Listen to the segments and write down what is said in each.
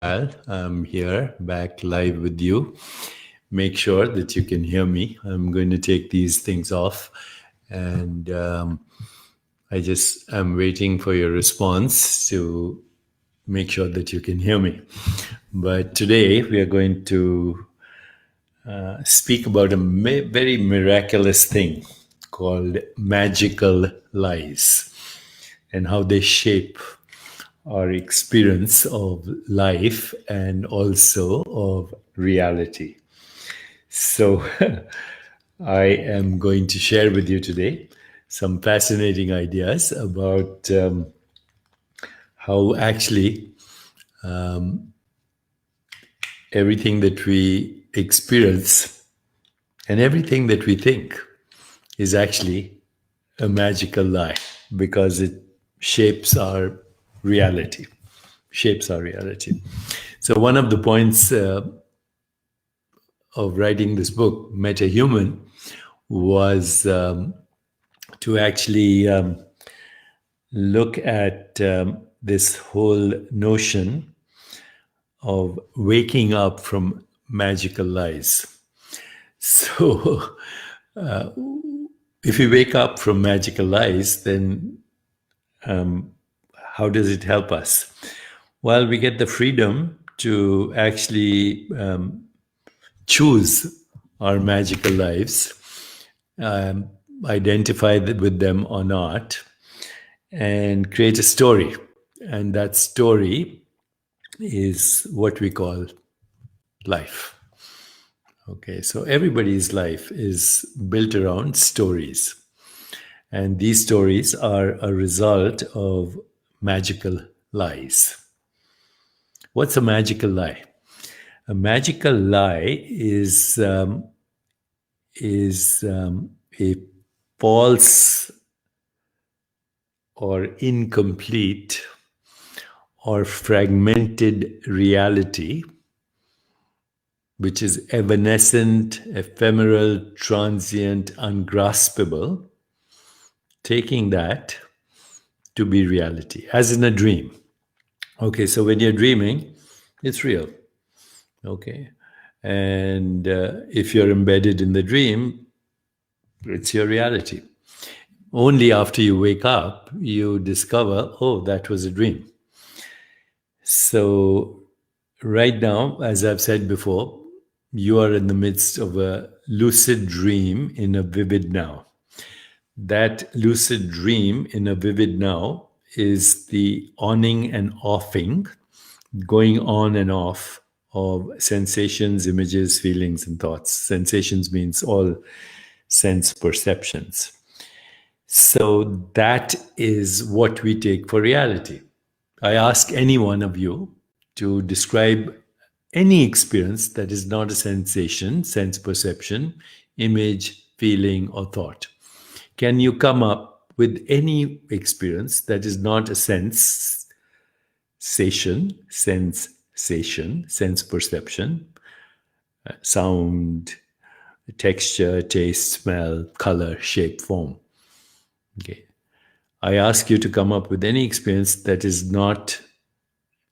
Al. I'm here back live with you. Make sure that you can hear me. I'm going to take these things off, and I'm waiting for your response to make sure that you can hear me. But today we are going to speak about a very miraculous thing called magical lies and how they shape our experience of life and also of reality. So, I am going to share with you today some fascinating ideas about how actually everything that we experience and everything that we think is actually a magical lie because it shapes our reality. Shapes our reality. So, one of the points of writing this book, Meta Human, was to actually look at this whole notion of waking up from magical lies. So, if we wake up from magical lies, then how does it help us? Well, we get the freedom to actually choose our magical lives, identify with them or not, and create a story. And that story is what we call life. Okay, so everybody's life is built around stories. And these stories are a result of magical lies. What's a magical lie? A magical lie is a false or incomplete or fragmented reality, which is evanescent, ephemeral, transient, ungraspable, taking that to be reality, as in a dream. Okay, so when you're dreaming, it's real. Okay. And if you're embedded in the dream, it's your reality. Only after you wake up, you discover, oh, that was a dream. So, right now, as I've said before, you are in the midst of a lucid dream in a vivid now. That lucid dream in a vivid now is the oning and offing, going on and off of sensations, images, feelings, and thoughts. Sensations means all sense perceptions. So that is what we take for reality. I ask any one of you to describe any experience that is not a sensation, sense perception, image, feeling, or thought. Can you come up with any experience that is not a sensation, sense perception, sound, texture, taste, smell, color, shape, form? Okay. I ask you to come up with any experience that is not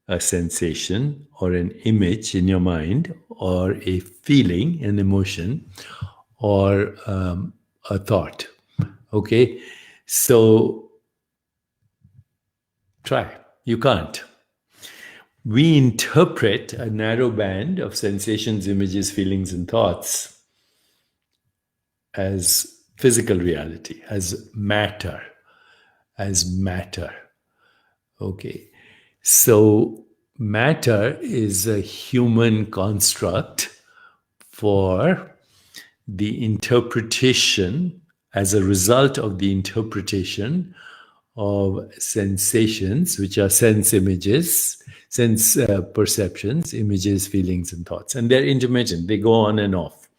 a sensation or an image in your mind or a feeling, an emotion, or a thought. Okay. So try. You can't. We interpret a narrow band of sensations, images, feelings, and thoughts as physical reality, as matter. Okay. So matter is a human construct for the interpretation, as a result of the interpretation of sensations, which are sense images, sense perceptions, images, feelings, and thoughts. And they're intermittent, they go on and off,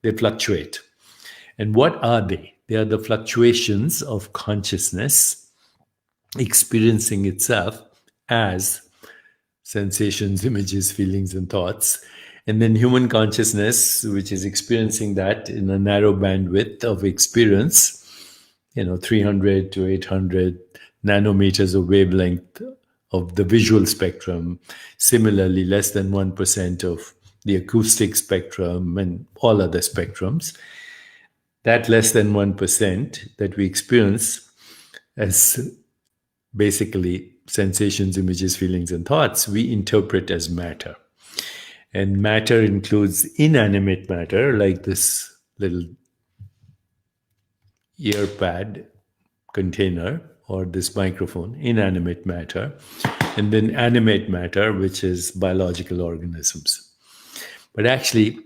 they fluctuate. And what are they? They are the fluctuations of consciousness experiencing itself as sensations, images, feelings, and thoughts. And then human consciousness, which is experiencing that in a narrow bandwidth of experience, 300 to 800 nanometers of wavelength of the visual spectrum. Similarly, less than 1% of the acoustic spectrum and all other spectrums. That less than 1% that we experience as basically sensations, images, feelings, and thoughts, we interpret as matter. And matter includes inanimate matter, like this little ear pad container or this microphone, inanimate matter, and then animate matter, which is biological organisms. But actually,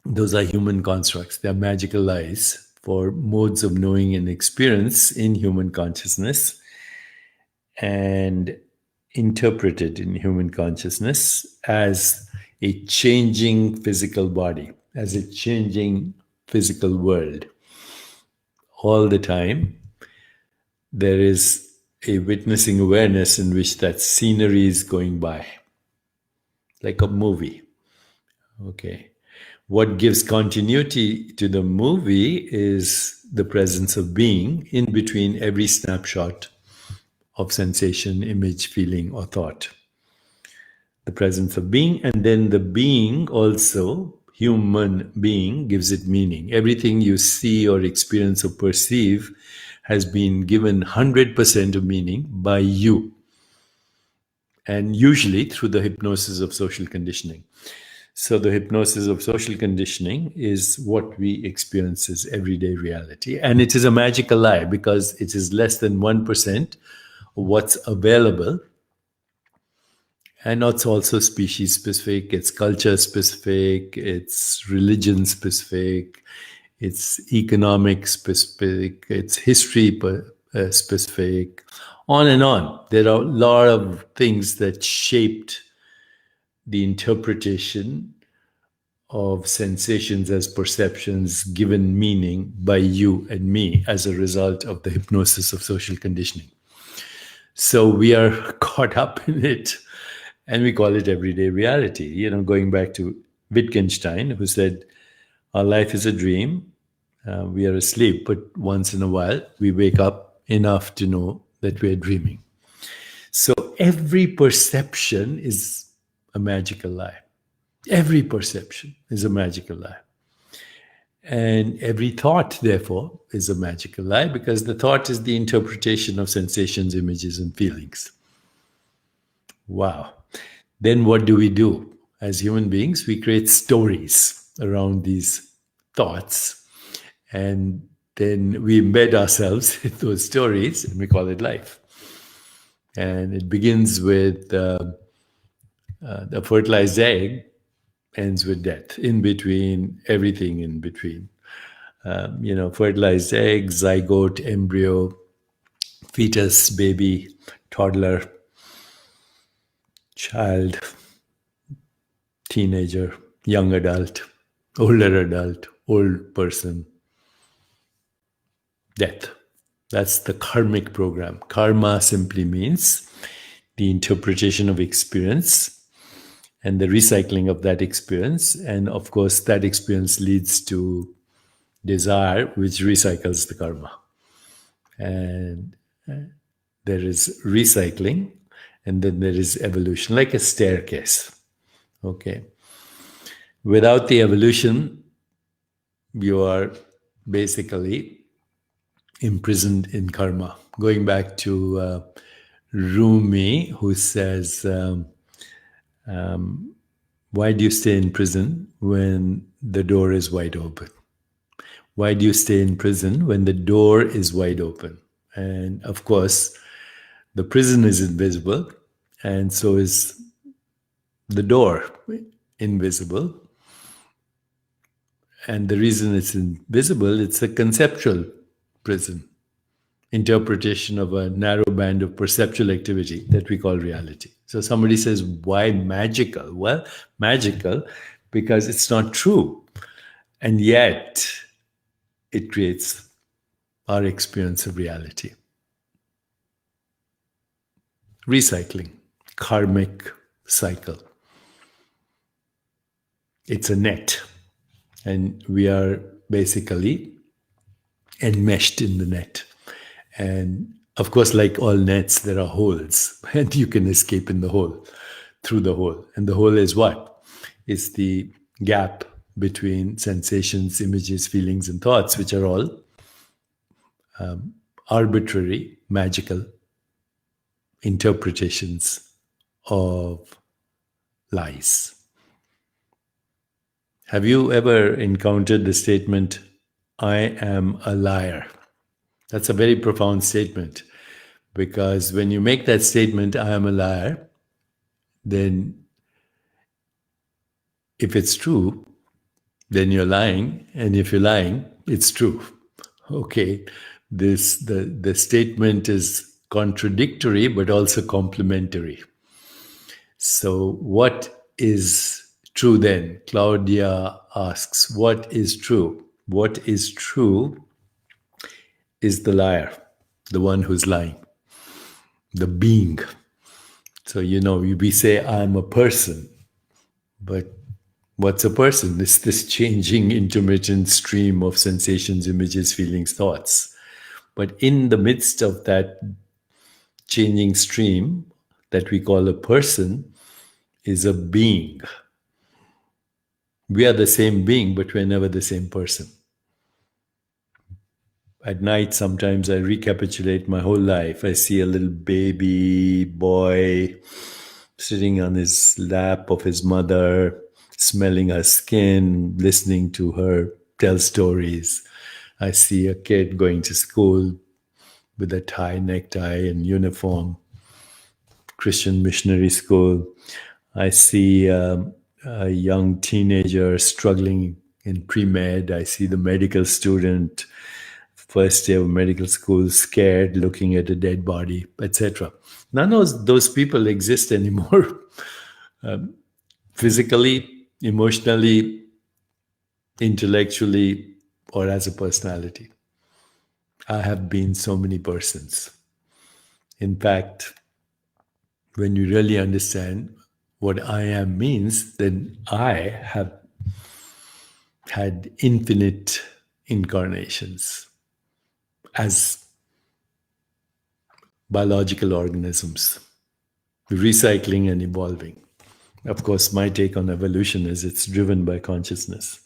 those are human constructs. They're magical lies for modes of knowing and experience in human consciousness and interpreted in human consciousness as a changing physical body, as a changing physical world. All the time, there is a witnessing awareness in which that scenery is going by, like a movie. Okay. What gives continuity to the movie is the presence of being in between every snapshot of sensation, image, feeling, or thought. The presence of being, and then the being also, human being, gives it meaning. Everything you see or experience or perceive has been given 100% of meaning by you, and usually through the hypnosis of social conditioning. So the hypnosis of social conditioning is what we experience as everyday reality. And it is a magical lie because it is less than 1% of what's available. And it's also species specific, it's culture specific, it's religion specific, it's economic specific, it's history specific, on and on. There are a lot of things that shaped the interpretation of sensations as perceptions given meaning by you and me as a result of the hypnosis of social conditioning. So we are caught up in it and we call it everyday reality. You know, going back to Wittgenstein, who said, our life is a dream. We are asleep, but once in a while we wake up enough to know that we're dreaming. So every perception is a magical lie. Every perception is a magical lie. And every thought, therefore, is a magical lie because the thought is the interpretation of sensations, images, and feelings. Wow. Then what do we do? As human beings, we create stories around these thoughts. And then we embed ourselves in those stories and we call it life. And it begins with the fertilized egg, ends with death, in between, everything in between. Fertilized egg, zygote, embryo, fetus, baby, toddler, child, teenager, young adult, old person, death. That's the karmic program. Karma simply means the interpretation of experience and the recycling of that experience. And of course, that experience leads to desire, which recycles the karma. And there is recycling, and then there is evolution, like a staircase. Okay. Without the evolution, you are basically imprisoned in karma. Going back to Rumi, who says, why do you stay in prison when the door is wide open? Why do you stay in prison when the door is wide open? And of course, the prison is invisible, and so is the door invisible. And the reason it's invisible, it's a conceptual prison, interpretation of a narrow band of perceptual activity that we call reality. So somebody says, why magical? Well, magical because it's not true. And yet it creates our experience of reality. Recycling, karmic cycle. It's a net, and we are basically enmeshed in the net. And Of course, like all nets, there are holes, and you can escape in the hole, through the hole. And the hole is what? It's the gap between sensations, images, feelings, and thoughts, which are all arbitrary, magical interpretations of lies. Have you ever encountered the statement, I am a liar? That's a very profound statement, because when you make that statement, I am a liar, then if it's true, then you're lying. And if you're lying, it's true. Okay. The statement is contradictory, but also complementary. So what is true then? Claudia asks, what is true? What is true is the liar, the one who's lying, the being. So, we say, I'm a person, but what's a person? It's this changing, intermittent stream of sensations, images, feelings, thoughts. But in the midst of that changing stream that we call a person is a being. We are the same being, but we're never the same person. At night, sometimes I recapitulate my whole life. I see a little baby boy sitting on his lap of his mother, smelling her skin, listening to her tell stories. I see a kid going to school with a tie, necktie, and uniform, Christian missionary school. I see a young teenager struggling in pre-med. I see the medical student, first day of medical school, scared, looking at a dead body, etc. None of those people exist anymore. Physically, emotionally, intellectually, or as a personality. I have been so many persons. In fact, when you really understand what I am means, then I have had infinite incarnations as biological organisms, recycling and evolving. Of course, my take on evolution is it's driven by consciousness.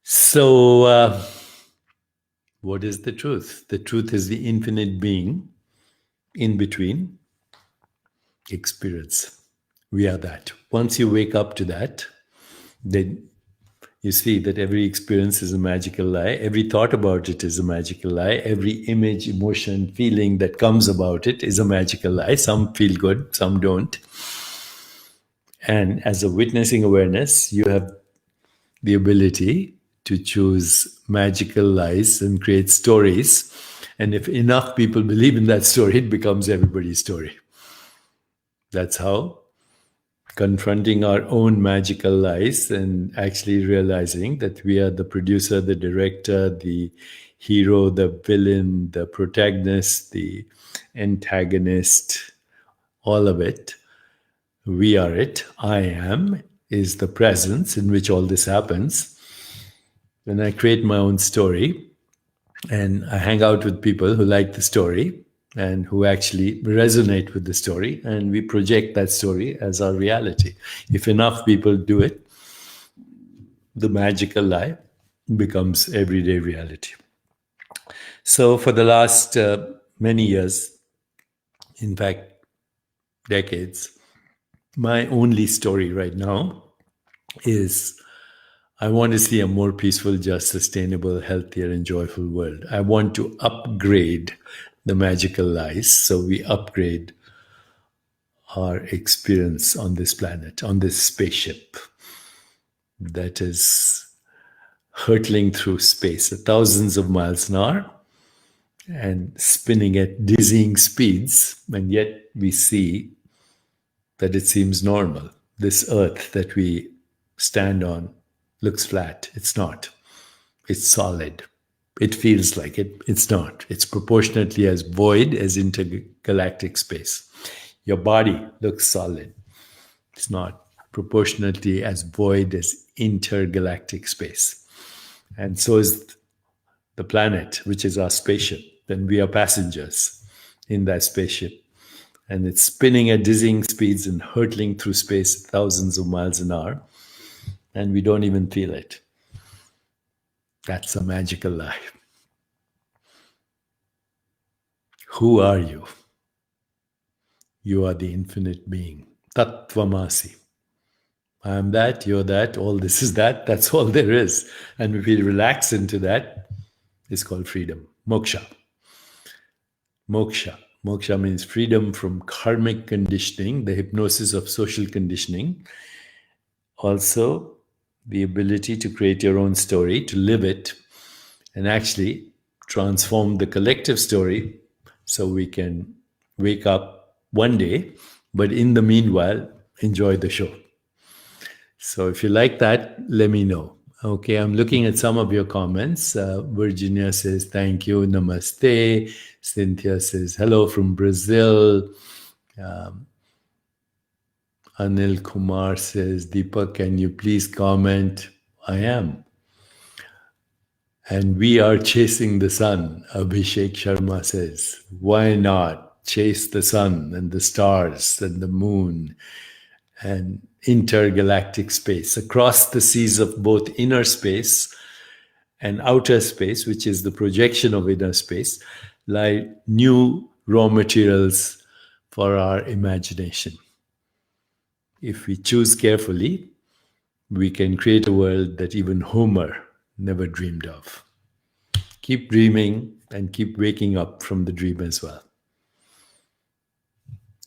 So, what is the truth? The truth is the infinite being in between experience. We are that. Once you wake up to that, then you see that every experience is a magical lie. Every thought about it is a magical lie. Every image, emotion, feeling that comes about it is a magical lie. Some feel good, some don't. And as a witnessing awareness, you have the ability to choose magical lies and create stories. And if enough people believe in that story, it becomes everybody's story. That's how confronting our own magical lies and actually realizing that we are the producer, the director, the hero, the villain, the protagonist, the antagonist, all of it. We are it. I am is the presence in which all this happens. When I create my own story and I hang out with people who like the story and who actually resonate with the story, and we project that story as our reality. If enough people do it, the magical lie becomes everyday reality. So for the last many years, in fact, decades, my only story right now is I want to see a more peaceful, just, sustainable, healthier, and joyful world. I want to upgrade the magical lies. So we upgrade our experience on this planet, on this spaceship that is hurtling through space at thousands of miles an hour and spinning at dizzying speeds. And yet we see that it seems normal. This earth that we stand on looks flat. It's not. It's solid. It feels like it. It's not. It's proportionately as void as intergalactic space. Your body looks solid. It's not. Proportionately as void as intergalactic space. And so is the planet, which is our spaceship. then we are passengers in that spaceship. And it's spinning at dizzying speeds and hurtling through space thousands of miles an hour. And we don't even feel it. That's a magical life. Who are you? You are the infinite being. Tattvamasi. I am that, you're that, all this is that. That's all there is. And if we relax into that, it's called freedom. Moksha. Moksha. Moksha means freedom from karmic conditioning, the hypnosis of social conditioning. Also, the ability to create your own story, to live it, and actually transform the collective story so we can wake up one day, but in the meanwhile, enjoy the show. So if you like that, let me know. Okay, I'm looking at some of your comments. Virginia says, thank you, namaste. Cynthia says, hello from Brazil. Anil Kumar says, Deepak, can you please comment? I am. And we are chasing the sun, Abhishek Sharma says. Why not chase the sun and the stars and the moon and intergalactic space across the seas of both inner space and outer space, which is the projection of inner space, lie new raw materials for our imagination. If we choose carefully, we can create a world that even Homer never dreamed of. Keep dreaming and keep waking up from the dream as well.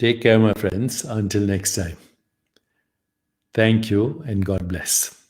Take care, my friends. Until next time. Thank you and God bless.